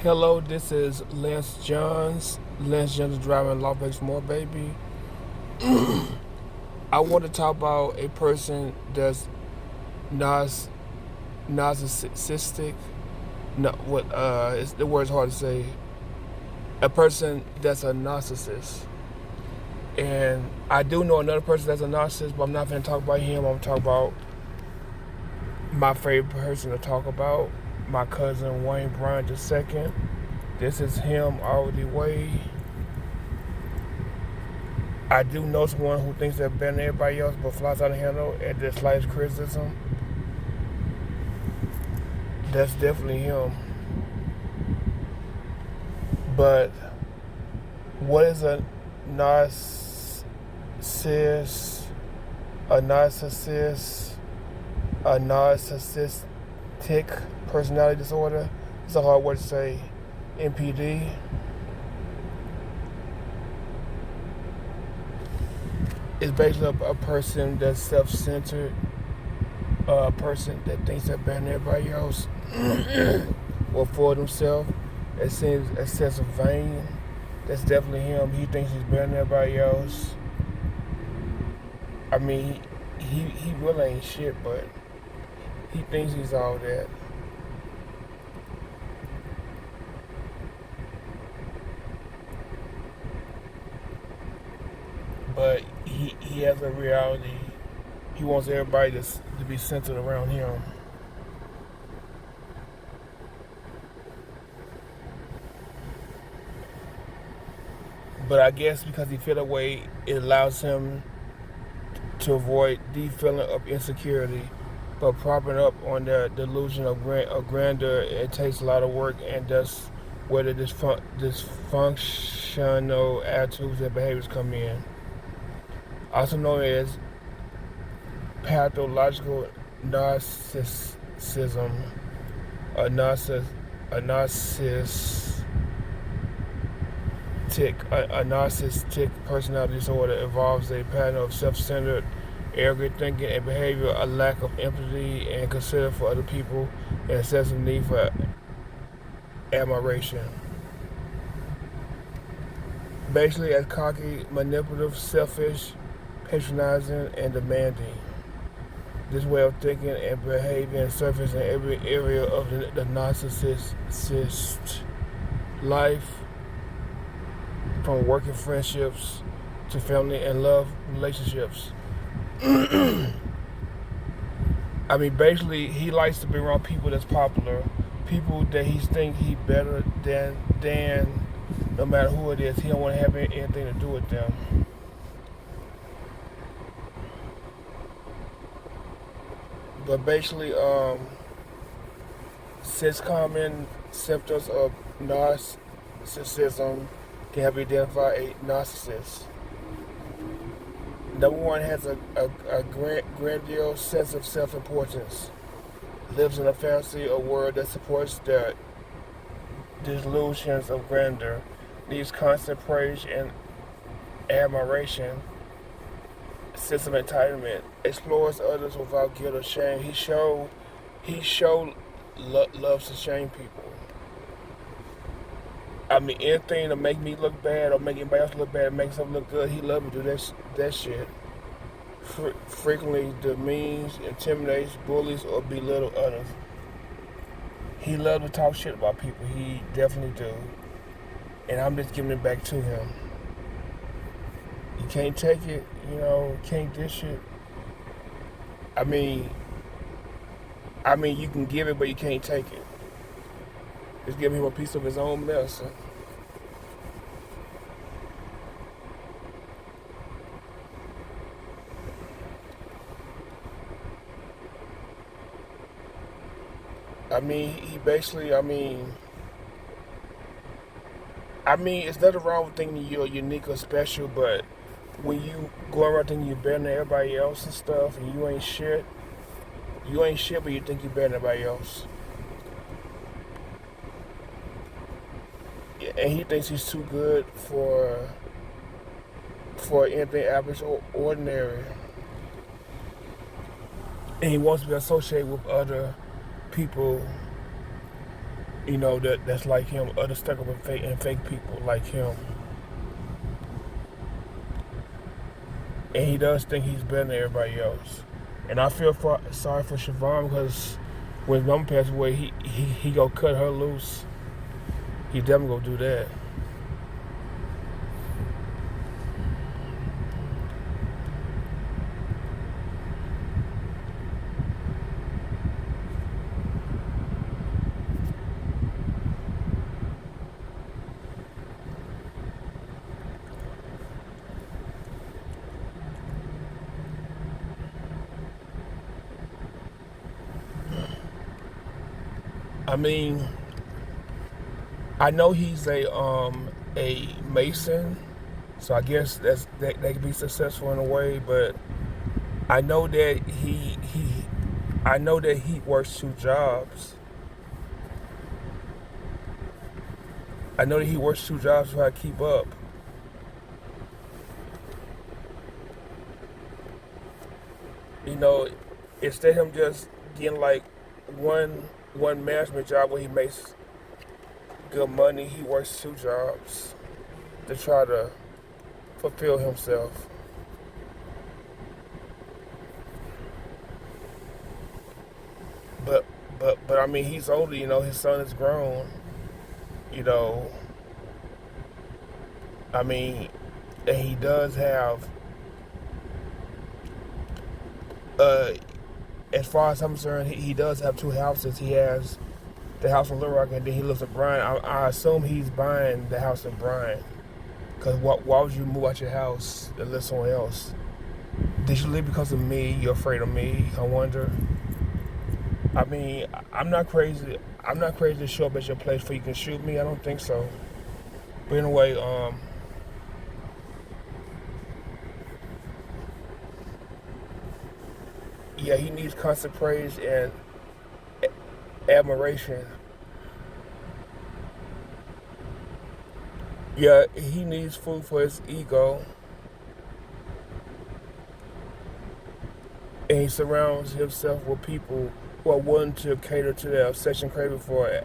Hello, this is Lance Johns. Lance Johns driving Law Vegas More, baby. I want to talk about a person that's nar- narcissistic. No, the word's hard to say. A person that's a narcissist. And I do know another person that's a narcissist, but I'm not going to talk about him. I'm going to talk about my favorite person to talk about, my cousin Wayne Bryant II. This is him all the way. I do know someone who thinks they're better than everybody else, but flies out of handle at the slightest criticism. That's definitely him. But what is a narcissist? A narcissist? A narcissistic personality disorder? It's a hard word to say. NPD. It's basically a person that's self-centered, a person that thinks they're better than everybody else, or for themselves. It seems a sense of vain. That's definitely him. He thinks he's better than everybody else. I mean, he really ain't shit, but he thinks he's all that. But he has a reality. He wants everybody to be centered around him. But I guess because he feel that way, it allows him to avoid the feeling of insecurity. But propping up on the delusion of grandeur, it takes a lot of work, and that's where the dysfunctional attitudes and behaviors come in. Also known as pathological narcissism, a narciss, a narcissistic, a narcissistic personality disorder involves a pattern of self-centered, arrogant thinking and behavior, a lack of empathy and consider for other people, and a sense of need for admiration. Basically, as cocky, manipulative, selfish, patronizing, and demanding. This way of thinking and behaving surfaces in every area of the narcissist life, from working friendships to family and love relationships. I mean, basically, he likes to be around people that's popular, people that he thinks he better than no matter who it is. He don't want to have anything to do with them. But basically, six common symptoms of narcissism can help you identify a narcissist. Number one, has a grandiose sense of self-importance. Lives in a fantasy or world that supports their delusions of grandeur. Needs constant praise and admiration. Sense of entitlement. Explores others without guilt or shame. He loves to shame people. I mean, anything to make me look bad or make anybody else look bad, make something look good, he loves to do that shit. Frequently demeans, intimidates, bullies, or belittle others. He loves to talk shit about people. He definitely do. And I'm just giving it back to him. You can't take it, can't dish it. I mean, you can give it, but you can't take it. Just give him a piece of his own mess. I mean, he basically, it's nothing wrong with thinking you're unique or special, but when you go around thinking you're better than everybody else and stuff, and you ain't shit, but you think you're better than everybody else. And he thinks he's too good for anything average or ordinary. And he wants to be associated with other people that's like him, other stuck up and fake people like him. And he does think he's better than everybody else. And I feel sorry for Siobhan because when his mom passed away, he go cut her loose. He definitely gonna do that. I mean, I know he's a Mason, so I guess that could be successful in a way. But I know that he works 2 jobs. I know that he works 2 jobs to try to keep up. You know, instead of him just getting like one management job where he makes good money, he works 2 jobs to try to fulfill himself. But but I mean, he's older. His son is grown. You know, I mean, and he does have. Uh, as far as I'm concerned, he does have 2 houses. He has the house in Little Rock, and then he lives in Bryan. I assume he's buying the house in Bryan. Cause why would you move out your house and live somewhere else? Did you leave because of me? You're afraid of me? I wonder. I mean, I'm not crazy. I'm not crazy to show up at your place so you can shoot me. I don't think so. But anyway, yeah, he needs constant praise and admiration. Yeah, he needs food for his ego, and he surrounds himself with people who are willing to cater to their obsession craving for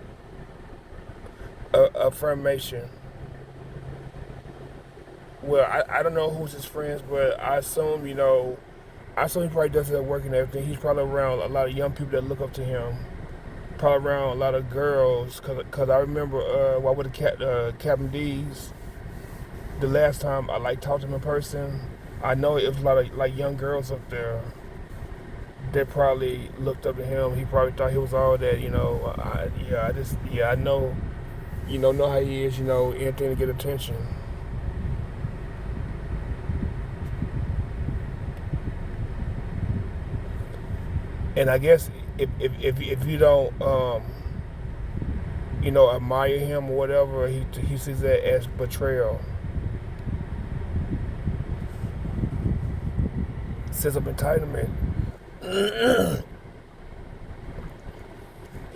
affirmation. Well, I don't know who's his friends, but I assume he probably does it at work and everything. He's probably around a lot of young people that look up to him. Probably around a lot of girls, cause I remember while with the Captain D's, the last time I like talked to him in person, I know it was a lot of like young girls up there that probably looked up to him. He probably thought he was all that. I know, know how he is. Anything to get attention. And I guess if you don't admire him or whatever, he sees that as betrayal. Sense of entitlement.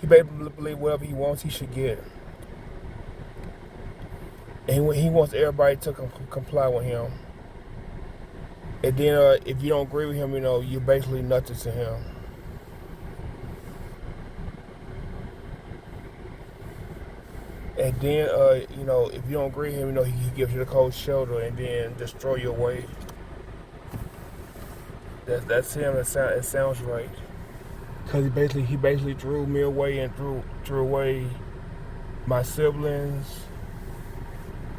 He basically believe whatever he wants, he should get, and he wants everybody to comply with him. And then if you don't agree with him, you're basically nothing to him. And then, if you don't agree with him, he gives you the cold shoulder and then destroy your way. That's him. It sounds right. Cause he basically drew me away and drew away my siblings.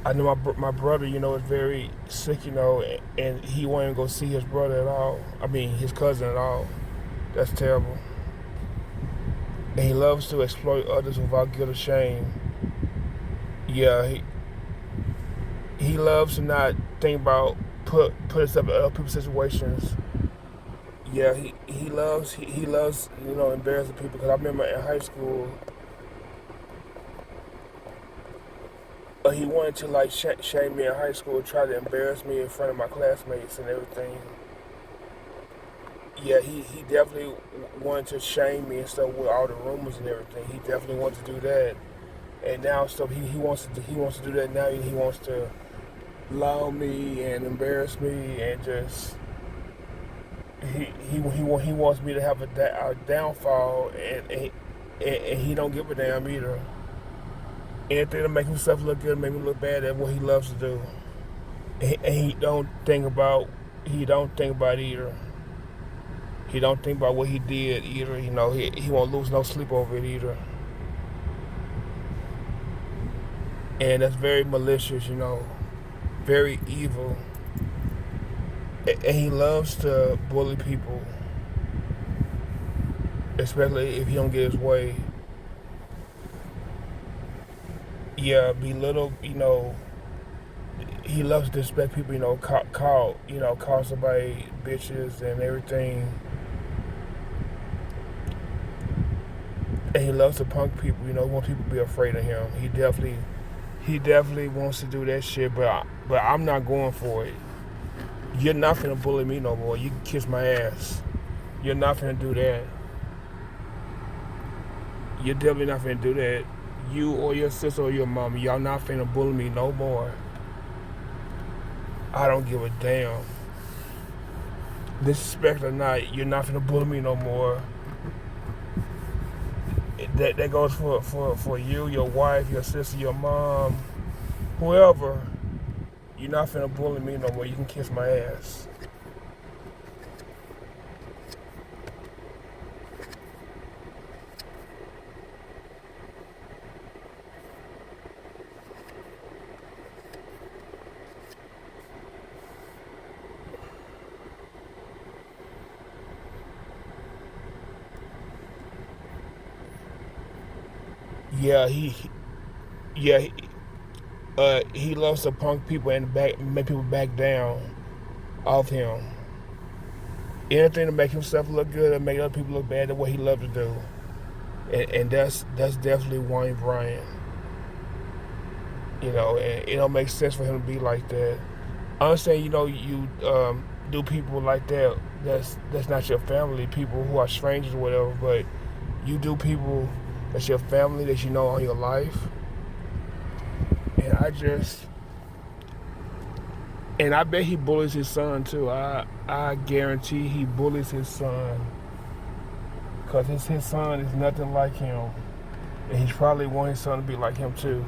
I know my brother, is very sick, and he won't even go see his brother at all. I mean, his cousin at all. That's terrible. And he loves to exploit others without guilt or shame. Yeah, he loves to not think about put himself in other people's situations. Yeah, he loves embarrassing people. Because I remember in high school, he wanted to like shame me in high school, try to embarrass me in front of my classmates and everything. Yeah, he definitely wanted to shame me and stuff with all the rumors and everything. He definitely wanted to do that. And now stuff he wants to do that now. He wants to lie on me and embarrass me and just he wants me to have a downfall, and he don't give a damn either. anything to make himself look good, make me look bad. That's what he loves to do. And he don't think about either. He don't think about what he did either. You know, he won't lose no sleep over it either. And that's very malicious, you know, very evil. And he loves to bully people, especially if he don't get his way. Yeah, belittle, you know, he loves to disrespect people, you know, call somebody bitches and everything. And he loves to punk people, you know, he wants people to be afraid of him. He definitely wants to do that shit, but I'm not going for it. You're not finna bully me no more. You can kiss my ass. You're not finna do that. You're definitely not finna do that. You or your sister or your mama, y'all not finna bully me no more. I don't give a damn. Disrespect or not, you're not finna bully me no more. That goes for you, your wife, your sister, your mom, whoever. You're not finna bully me no more. You can kiss my ass. Yeah, yeah, he loves to punk people and make people back down off him. Anything to make himself look good and make other people look bad, that's what he loves to do. And that's definitely Wayne Bryant. You know, and it don't make sense for him to be like that. I understand, you know, you do people like that. That's not your family, people who are strangers or whatever. But you do people that's your family that you know all your life. And I bet he bullies his son too. I guarantee he bullies his son, cause his son is nothing like him, and he's probably want his son to be like him too.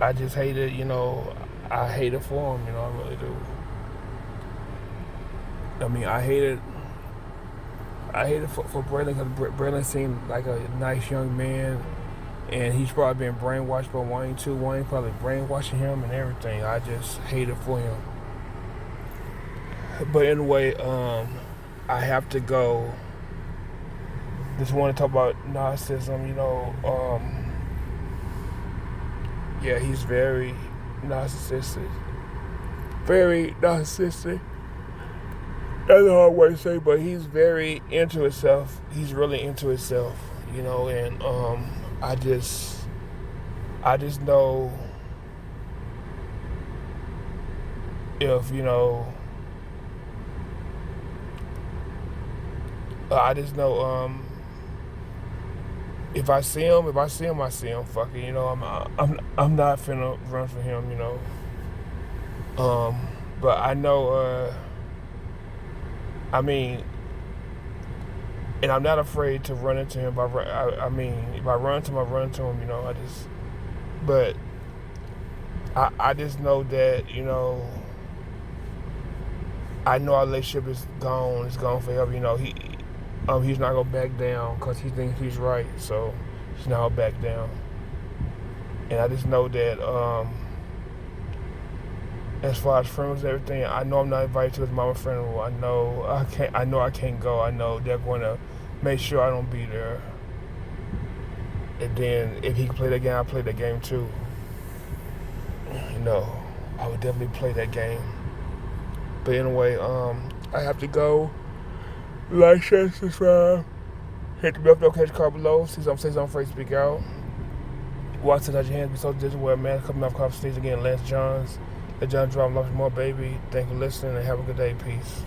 I just hate it, you know. I hate it for him, you know. I really do. I mean, I hate it. I hate it for Braylon, because Braylon seemed like a nice young man, and he's probably been brainwashed by Wayne too. Wayne probably brainwashing him and everything. I just hate it for him. But anyway, I have to go. Just want to talk about narcissism. You know, yeah, he's very narcissistic. Very narcissistic. That's a hard way to say, but he's very into himself. He's really into himself, you know, and I just know if, you know, I just know if I see him, I see him. Fuck it, you know. I'm not finna run for him, you know. But I know. I mean, and I'm not afraid to run into him. I mean, if I run into him, I run into him. You know, but I just know that, you know. I know our relationship is gone. It's gone forever. You know, he's not gonna back down because he thinks he's right. So he's not gonna back down. And I just know that as far as friends and everything, I know I'm not invited to his mama's funeral. I know I can't go. I know they're going to make sure I don't be there. And then if he can play that game, I'll play that game too. You know, I would definitely play that game. But anyway, I have to go. Like, share, subscribe. Hit the bell notification below. See something afraid to speak out. Watch it out your hands. Be so digital where a man coming off the stage again. Lance Johns. Let John drop much more, baby. Thank you for listening and have a good day. Peace.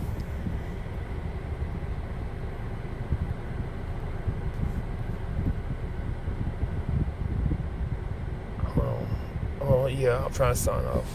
Oh, yeah, I'm trying to sign off.